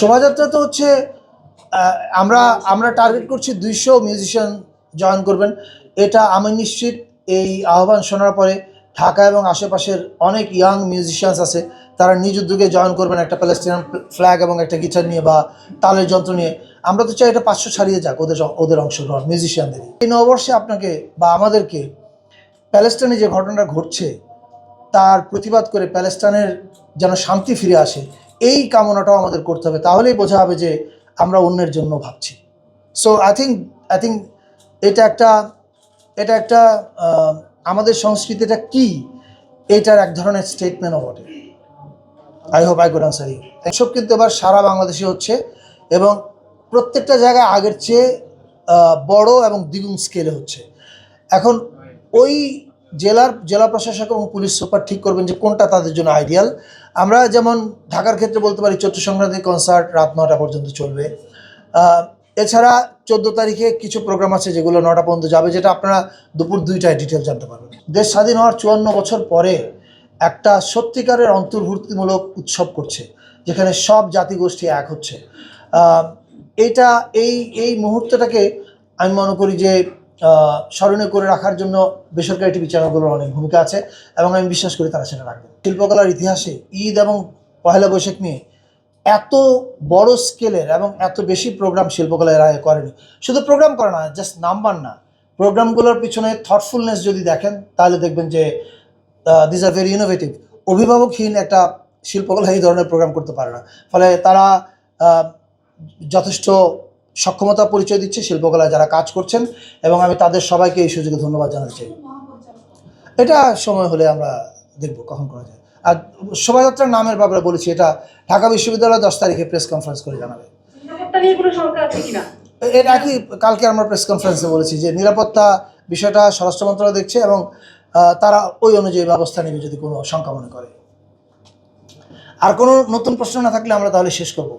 শোভাযাত্রা তো হচ্ছে আমরা আমরা টার্গেট করছি 200 মিউজিশিয়ান জয়েন করবেন। এটা আমি নিশ্চিত এই আহ্বান শোনার পরে ঢাকা এবং আশেপাশের অনেক ইয়াং মিউজিশিয়ানস আছে, তারা নিজ উদ্যোগে জয়েন করবেন একটা প্যালেস্টিনিয়ান ফ্ল্যাগ এবং একটা গিটার নিয়ে বা তালের যন্ত্র নিয়ে। আমরা তো চাই এটা 500 ছাড়িয়ে যাক ওদের অংশগ্রহণ মিউজিশিয়ানদের। এই নববর্ষে আপনাকে বা আমাদেরকে প্যালেস্টাইনে যে ঘটনাটা ঘটছে তার প্রতিবাদ করে প্যালেস্টাইনের যেন শান্তি ফিরে আসে, এই কামনাটাও আমাদের করতে হবে। তাহলেই বোঝা হবে যে আমরা অন্যের জন্য ভাবছি। সো আই থিঙ্ক এটা একটা আমাদের সংস্কৃতিটা কি, এইটার এক ধরনের স্টেটমেন্টও বটে। I hope I could answer you. এসব কিন্তু এবার সারা বাংলাদেশে হচ্ছে এবং প্রত্যেকটা জায়গায় আগের চেয়ে বড় এবং দ্বিগুণ স্কেলে হচ্ছে। এখন ওই জেলা প্রশাসক এবং পুলিশ সুপার ঠিক করবেন যে কোনটা তাদের জন্য আইডিয়াল। আমরা যেমন ঢাকার ক্ষেত্রে বলতে পারি চৈত্র সংক্রান্তির কনসার্ট রাত 9টা পর্যন্ত চলবে। এছাড়া 14 তারিখে কিছু প্রোগ্রাম আছে যেগুলো 9টা পর্যন্ত যাবে, যেটা আপনারা দুপুর 2টায় ডিটেল জানতে পারবেন। দেশ স্বাধীন হওয়ার 54 বছর পরে একটা সত্যিকারের অন্তর্ভুক্তিমূলক উৎসব করছে, যেখানে সব জাতিগোষ্ঠী এক হচ্ছে। এইটা এই মুহূর্তটাকে আমি মনে করি যে স্মরণীয় করে রাখার জন্য বেসরকারি টিভি চ্যানেলগুলোর অনেক ভূমিকা আছে এবং আমি বিশ্বাস করি তারা সেটা রাখবে। শিল্পকলার ইতিহাসে ঈদ এবং পহেলা বৈশাখ নিয়ে এত বড় স্কেলের এবং এত বেশি প্রোগ্রাম শিল্পকলা এর আগে করেনি। শুধু প্রোগ্রাম করে না, জাস্ট নাম্বার না, প্রোগ্রামগুলোর পিছনে থটফুলনেস যদি দেখেন তাহলে দেখবেন যে দিস আর ভেরি ইনোভেটিভ। অভিভাবকহীন একটা শিল্পকলা এই ধরনের প্রোগ্রাম করতে পারে না, ফলে তারা যথেষ্ট সক্ষমতা পরিচয় দিচ্ছে শিল্পকলায় যারা কাজ করছেন এবং আমি তাদের সবাইকে এই সুযোগে ধন্যবাদ জানাতে চাই। এটা সময় হলে আমরা দেখব কখন করা যায়। আর শোভাযাত্রার নামের ব্যাপারে বলেছি, এটা ঢাকা বিশ্ববিদ্যালয় 10 তারিখে প্রেস কনফারেন্স করে জানাবে। এটা কি কালকে আমরা প্রেস কনফারেন্সে বলেছি যে নিরাপত্তা বিষয়টা স্বরাষ্ট্র মন্ত্রণালয় দেখছে এবং তারা ওই অনুযায়ী ব্যবস্থা নেবে যদি কোনো শঙ্কা মনে করে। আর কোনো নতুন প্রশ্ন না থাকলে আমরা তাহলে শেষ করব।